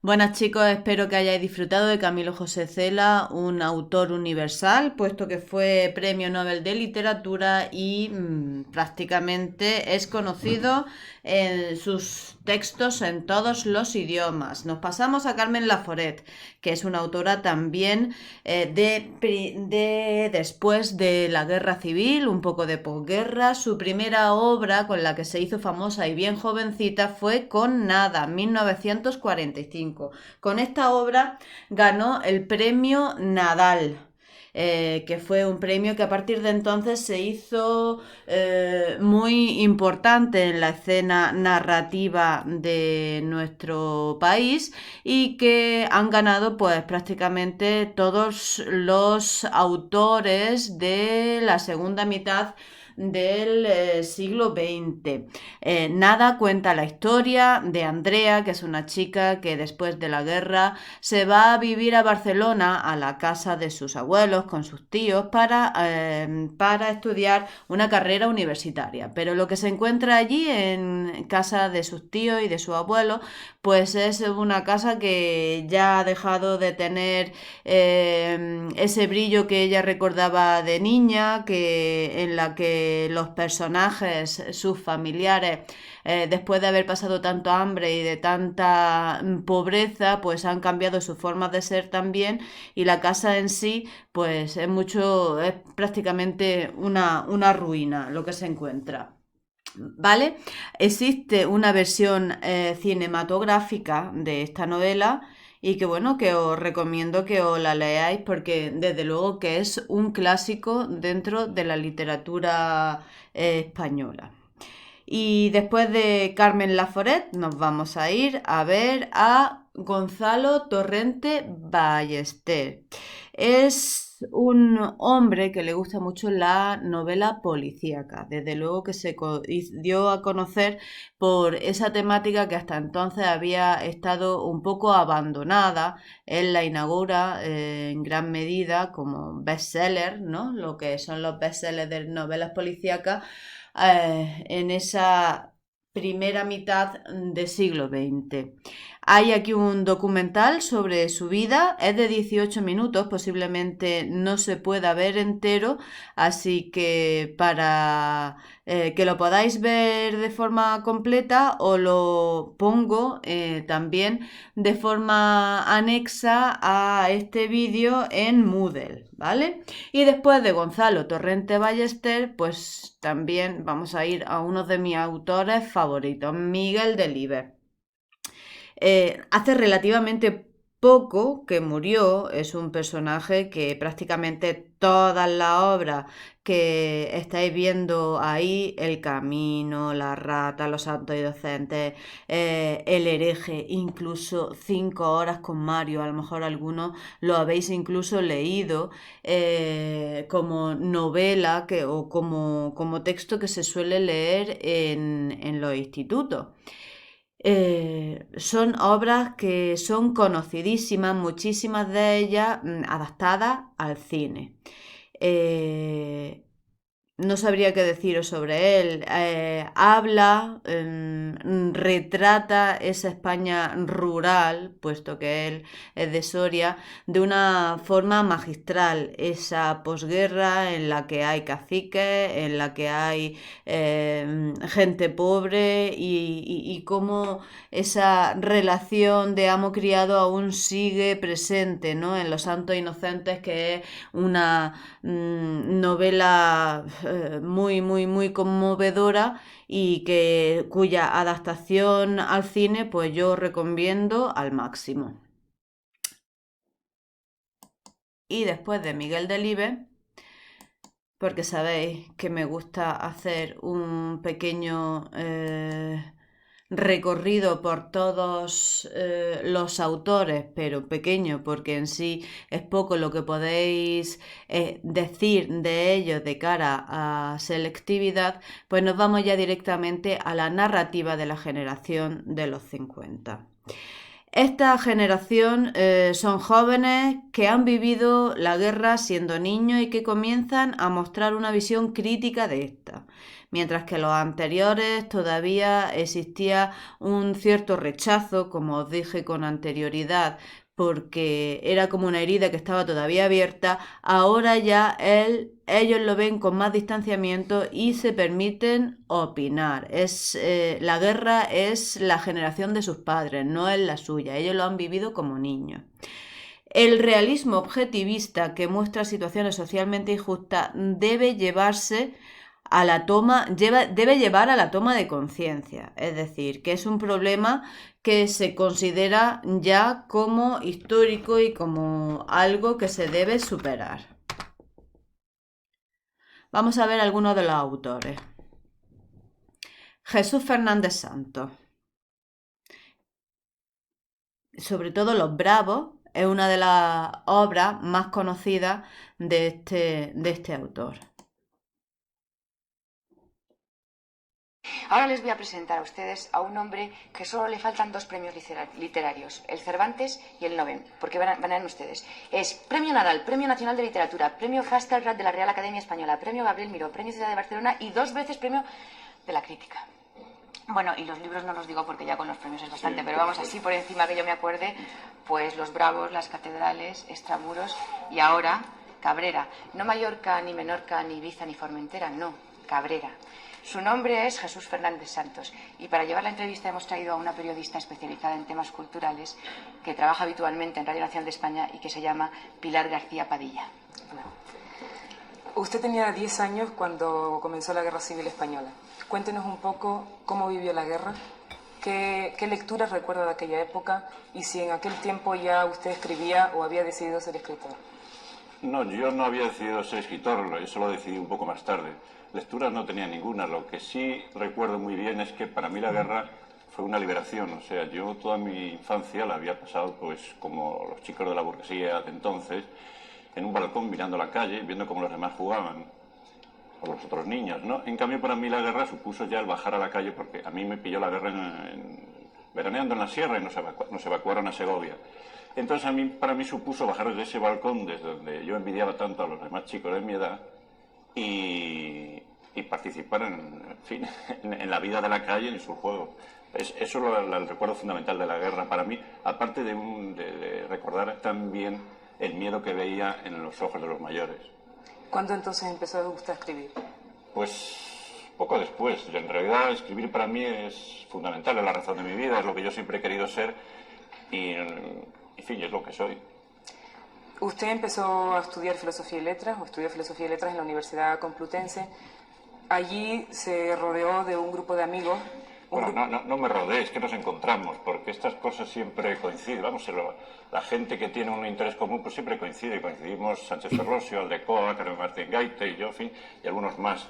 Buenas chicos, espero que hayáis disfrutado de Camilo José Cela, un autor universal, puesto que fue Premio Nobel de Literatura y prácticamente es conocido en sus textos en todos los idiomas. Nos pasamos a Carmen Laforet, que es una autora también de después de la Guerra Civil, un poco de posguerra. Su primera obra con la que se hizo famosa y bien jovencita fue Con Nada, 1945. Con esta obra ganó el premio Nadal. Que fue un premio que a partir de entonces se hizo muy importante en la escena narrativa de nuestro país y que han ganado pues prácticamente todos los autores de la segunda mitad del siglo XX. Nada cuenta la historia de Andrea, que es una chica que después de la guerra se va a vivir a Barcelona, a la casa de sus abuelos, con sus tíos, para estudiar una carrera universitaria. Pero lo que se encuentra allí, en casa de sus tíos y de sus abuelos, pues es una casa que ya ha dejado de tener ese brillo que ella recordaba de niña, en la que los personajes, sus familiares, después de haber pasado tanto hambre y de tanta pobreza, pues han cambiado su forma de ser también, y la casa en sí, pues es prácticamente una ruina lo que se encuentra. ¿Vale? Existe una versión cinematográfica de esta novela y que bueno, que os recomiendo que os la leáis porque desde luego que es un clásico dentro de la literatura española. Y después de Carmen Laforet nos vamos a ir a ver a Gonzalo Torrente Ballester. Es un hombre que le gusta mucho la novela policíaca. Desde luego que se dio a conocer por esa temática que hasta entonces había estado un poco abandonada. Él la inaugura en gran medida como bestseller, ¿no? Lo que son los bestsellers de novelas policíacas en esa primera mitad del siglo XX. Hay aquí un documental sobre su vida, es de 18 minutos, posiblemente no se pueda ver entero, así que para que lo podáis ver de forma completa os lo pongo también de forma anexa a este vídeo en Moodle, ¿vale? Y después de Gonzalo Torrente Ballester, pues también vamos a ir a uno de mis autores favoritos, Miguel Delibes. Hace relativamente poco que murió, es un personaje que prácticamente todas las obras que estáis viendo ahí, El Camino, La Rata, Los Santos Inocentes, El Hereje, incluso 5 horas con Mario, a lo mejor algunos lo habéis incluso leído como novela o como texto que se suele leer en los institutos. Son obras que son conocidísimas, muchísimas de ellas adaptadas al cine. Eh, no sabría qué deciros sobre él. Habla, retrata esa España rural, puesto que él es de Soria, de una forma magistral. Esa posguerra en la que hay caciques, en la que hay gente pobre y cómo esa relación de amo-criado aún sigue presente, ¿no? En Los Santos Inocentes, que es una novela muy, muy, muy conmovedora y cuya adaptación al cine pues yo recomiendo al máximo. Y después de Miguel Delibes, porque sabéis que me gusta hacer un pequeño recorrido por todos los autores, pero pequeño porque en sí es poco lo que podéis decir de ellos de cara a selectividad, pues nos vamos ya directamente a la narrativa de la generación de los 50. Esta generación son jóvenes que han vivido la guerra siendo niños y que comienzan a mostrar una visión crítica de esta. Mientras que los anteriores todavía existía un cierto rechazo, como os dije con anterioridad, porque era como una herida que estaba todavía abierta, ahora ya ellos lo ven con más distanciamiento y se permiten opinar. La guerra es la generación de sus padres, no es la suya. Ellos lo han vivido como niños. El realismo objetivista que muestra situaciones socialmente injustas debe llevarse a la toma, debe llevar a la toma de conciencia, es decir, que es un problema que se considera ya como histórico y como algo que se debe superar. Vamos a ver algunos de los autores. Jesús Fernández Santos. Sobre todo Los Bravos es una de las obras más conocidas de este autor. Ahora les voy a presentar a ustedes a un hombre que solo le faltan 2 premios literarios, el Cervantes y el Nobel, porque van a ver ustedes. Es Premio Nadal, Premio Nacional de Literatura, Premio Hasselblad de la Real Academia Española, Premio Gabriel Miró, Premio Ciudad de Barcelona y 2 veces Premio de la Crítica. Bueno, y los libros no los digo porque ya con los premios es bastante, sí, pero vamos así por encima que yo me acuerde, pues Los Bravos, Las Catedrales, Extramuros y ahora Cabrera. No Mallorca, ni Menorca, ni Ibiza, ni Formentera, no, Cabrera. Su nombre es Jesús Fernández Santos y para llevar la entrevista hemos traído a una periodista especializada en temas culturales que trabaja habitualmente en Radio Nacional de España y que se llama Pilar García Padilla. Usted tenía 10 años cuando comenzó la Guerra Civil Española. Cuéntenos un poco cómo vivió la guerra, qué lecturas recuerda de aquella época y si en aquel tiempo ya usted escribía o había decidido ser escritor. No, yo no había decidido ser escritor, eso lo decidí un poco más tarde. Lecturas no tenía ninguna, lo que sí recuerdo muy bien es que para mí la guerra fue una liberación, o sea, yo toda mi infancia la había pasado pues como los chicos de la burguesía de entonces, en un balcón mirando la calle, viendo cómo los demás jugaban, o los otros niños, ¿no? En cambio para mí la guerra supuso ya el bajar a la calle porque a mí me pilló la guerra veraneando en la sierra y nos evacuaron a Segovia. Entonces para mí supuso bajar desde ese balcón, desde donde yo envidiaba tanto a los demás chicos de mi edad, y participar en la vida de la calle y en sus juegos. Eso es el recuerdo fundamental de la guerra para mí, aparte de recordar también el miedo que veía en los ojos de los mayores. ¿Cuándo entonces empezó usted a escribir? Pues poco después. En realidad escribir para mí es fundamental, es la razón de mi vida, es lo que yo siempre he querido ser y, en fin, es lo que soy. Usted empezó a estudiar Filosofía y Letras, o estudió Filosofía y Letras en la Universidad Complutense. Allí se rodeó de un grupo de amigos. Bueno, no me rodeé, es que nos encontramos, porque estas cosas siempre coinciden. Vamos, la gente que tiene un interés común pues siempre coincide. Coincidimos Sánchez Ferrosio, Aldecoa, Carmen Martín Gaite y yo, en fin, y algunos más.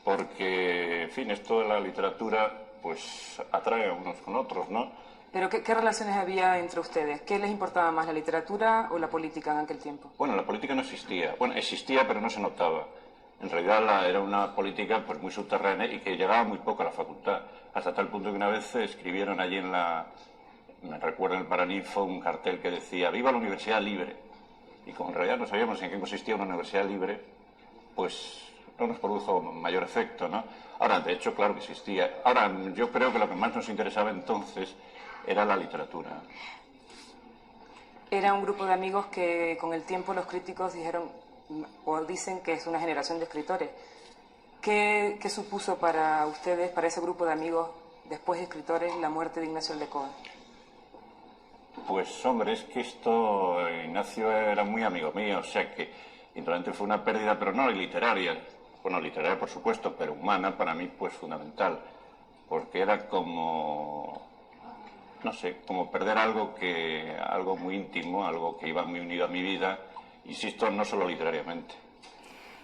Porque, en fin, esto de la literatura pues atrae a unos con otros, ¿no? ¿Pero qué relaciones había entre ustedes? ¿Qué les importaba más, la literatura o la política en aquel tiempo? Bueno, la política no existía. Bueno, existía, pero no se notaba. En realidad era una política pues muy subterránea y que llegaba muy poco a la facultad. Hasta tal punto que una vez escribieron allí me recuerdo en el Paraninfo, un cartel que decía «Viva la Universidad Libre». Y como en realidad no sabíamos en qué consistía una universidad libre, pues no nos produjo mayor efecto, ¿no? Ahora, de hecho, claro que existía. Ahora, yo creo que lo que más nos interesaba entonces era la literatura. Era un grupo de amigos que con el tiempo los críticos dijeron o dicen que es una generación de escritores. ¿Qué supuso para ustedes, para ese grupo de amigos, después de escritores, la muerte de Ignacio Aldecoa? Pues hombre, es que Ignacio era muy amigo mío, o sea que indudablemente fue una pérdida, pero no literaria. Bueno, literaria por supuesto, pero humana para mí pues fundamental, porque era como, no sé, como perder algo muy íntimo, algo que iba muy unido a mi vida, insisto, no solo literariamente.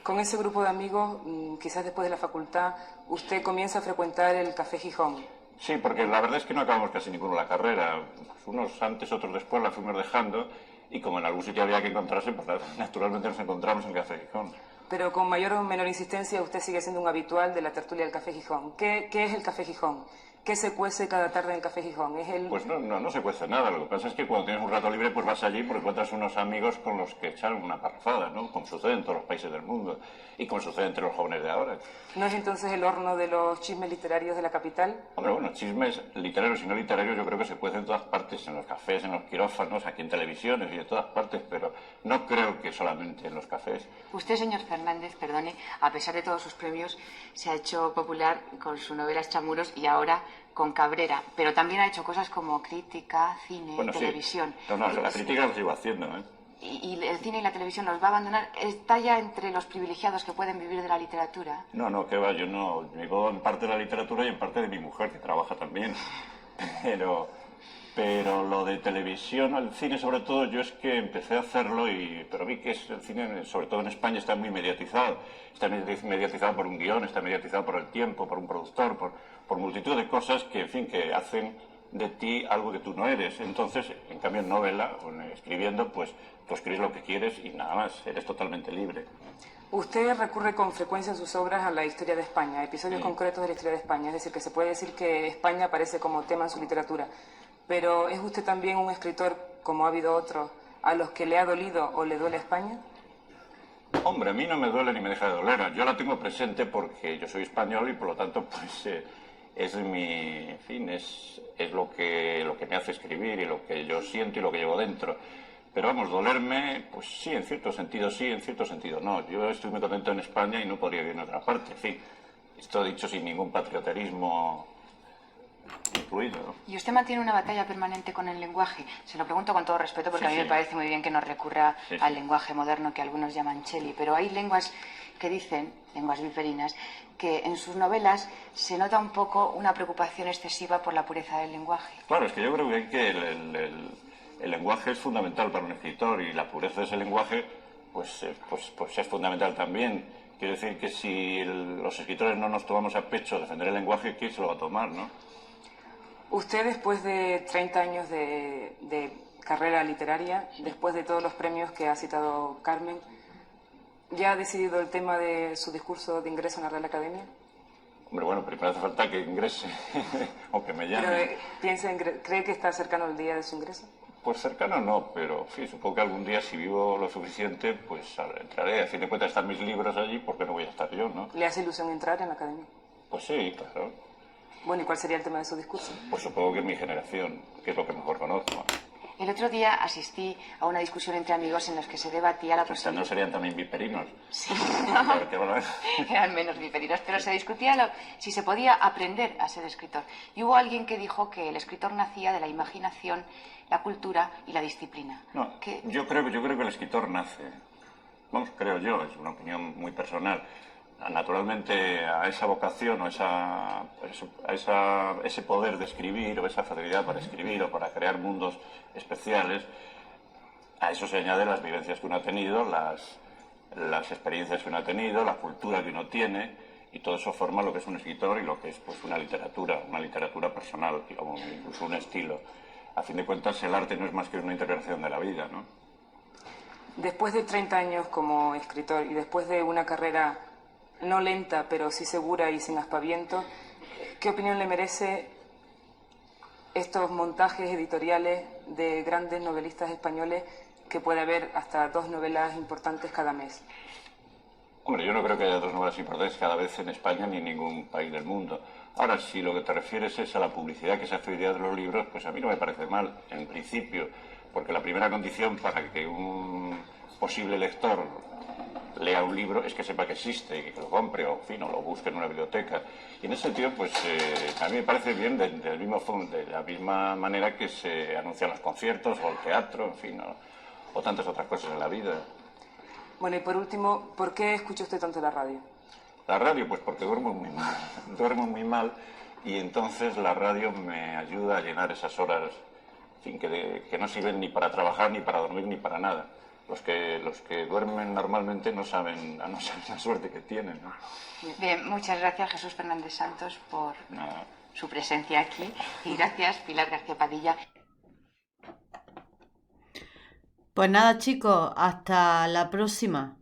Con ese grupo de amigos, quizás después de la facultad, usted comienza a frecuentar el Café Gijón. Sí, porque la verdad es que no acabamos casi ninguno la carrera. Pues unos antes, otros después la fuimos dejando y como en algún sitio había que encontrarse, pues naturalmente nos encontramos en el Café Gijón. Pero con mayor o menor insistencia usted sigue siendo un habitual de la tertulia del Café Gijón. ¿Qué es el Café Gijón? ¿Qué se cuece cada tarde en Café Gijón? ¿Es el... Pues no se cuece nada. Lo que pasa es que cuando tienes un rato libre, pues vas allí porque encuentras unos amigos con los que echar una parrafada, ¿no? Como sucede en todos los países del mundo y como sucede entre los jóvenes de ahora. ¿No es entonces el horno de los chismes literarios de la capital? Hombre, bueno, chismes literarios y no literarios yo creo que se cuecen en todas partes, en los cafés, en los quirófanos, aquí en televisiones y en todas partes, pero no creo que solamente en los cafés. Usted, señor Fernández, perdone, a pesar de todos sus premios, se ha hecho popular con su novela Chamuros y ahora con Cabrera, pero también ha hecho cosas como crítica, cine, Bueno, televisión. Sí. No, la crítica la sigo haciendo, ¿eh? ¿Y el cine y la televisión los va a abandonar? ¿Está ya entre los privilegiados que pueden vivir de la literatura? No, que va, yo no. Vivo en parte de la literatura y en parte de mi mujer, que trabaja también. Pero lo de televisión, el cine sobre todo, yo es que empecé a hacerlo, pero vi que el cine, sobre todo en España, está muy mediatizado. Está mediatizado por un guión, está mediatizado por el tiempo, por un productor, por multitud de cosas que, en fin, que hacen de ti algo que tú no eres. Entonces, en cambio, en novela o escribiendo, pues tú escribes lo que quieres y nada más, eres totalmente libre. Usted recurre con frecuencia en sus obras a la historia de España, episodios Sí. concretos de la historia de España, es decir, que se puede decir que España aparece como tema en su literatura. Pero ¿es usted también un escritor, como ha habido otros, a los que le ha dolido o le duele España? Hombre, a mí no me duele ni me deja de doler. Yo la tengo presente porque yo soy español y por lo tanto, pues es mi, en fin, es lo que me hace escribir y lo que yo siento y lo que llevo dentro. Pero vamos, dolerme, pues sí, en cierto sentido no. Yo estoy muy contento en España y no podría vivir en otra parte. En fin, esto dicho sin ningún patrioterismo incluido, ¿no? ¿Y usted mantiene una batalla permanente con el lenguaje? Se lo pregunto con todo respeto porque Sí, a mí me sí. parece muy bien que nos recurra Sí, al sí. lenguaje moderno que algunos llaman cheli, pero hay lenguas que dicen, lenguas viperinas, que en sus novelas se nota un poco una preocupación excesiva por la pureza del lenguaje. Claro, es que yo creo que el lenguaje es fundamental para un escritor y la pureza de ese lenguaje pues es fundamental también. Quiero decir que si los escritores no nos tomamos a pecho defender el lenguaje, ¿quién se lo va a tomar, no? Usted, después de 30 años de carrera literaria, después de todos los premios que ha citado Carmen, ¿ya ha decidido el tema de su discurso de ingreso en la Real Academia? Hombre, bueno, primero hace falta que ingrese o que me llame. Pero ¿cree que está cercano el día de su ingreso? Pues cercano no, pero sí, supongo que algún día, si vivo lo suficiente, pues entraré. A fin de cuentas están mis libros allí, ¿por qué no voy a estar yo, no? ¿Le hace ilusión entrar en la Academia? Pues sí, claro. Bueno, ¿y cuál sería el tema de su discurso? Pues supongo que mi generación, que es lo que mejor conozco. El otro día asistí a una discusión entre amigos en los que se debatía la O sea, posibilidad... ¿no serían también viperinos? Sí, Claro que van a- eran menos viperinos, pero se discutía si se podía aprender a ser escritor. Y hubo alguien que dijo que el escritor nacía de la imaginación, la cultura y la disciplina. No, Que- yo creo que el escritor nace. Vamos, creo yo, es una opinión muy personal. Naturalmente a esa vocación o ese poder de escribir o esa facilidad para escribir o para crear mundos especiales, a eso se añaden las vivencias que uno ha tenido, las experiencias que uno ha tenido, la cultura que uno tiene, y todo eso forma lo que es un escritor y lo que es pues una literatura personal, digamos, incluso un estilo. A fin de cuentas, el arte no es más que una interpretación de la vida, ¿no? Después de 30 años como escritor y después de una carrera no lenta, pero sí segura y sin aspaviento, ¿qué opinión le merece estos montajes editoriales de grandes novelistas españoles que puede haber hasta 2 novelas importantes cada mes? Hombre, yo no creo que haya 2 novelas importantes cada vez en España ni en ningún país del mundo. Ahora, si lo que te refieres es a la publicidad que se hace hoy día de los libros, pues a mí no me parece mal, en principio, porque la primera condición para que un posible lector lea un libro es que sepa que existe y que lo compre o, en fin, o lo busque en una biblioteca. Y en ese sentido, pues a mí me parece bien de la misma manera que se anuncian los conciertos o el teatro, en fin, o tantas otras cosas en la vida. Bueno, y por último, ¿por qué escucha usted tanto la radio? La radio, pues porque duermo muy mal, duermo muy mal y entonces la radio me ayuda a llenar esas horas, en fin, que no sirven ni para trabajar, ni para dormir, ni para nada. Los que duermen normalmente no saben la suerte que tienen, ¿no? Bien, muchas gracias Jesús Fernández Santos por Nada. su presencia aquí y gracias Pilar García Padilla. Pues nada, chicos, hasta la próxima.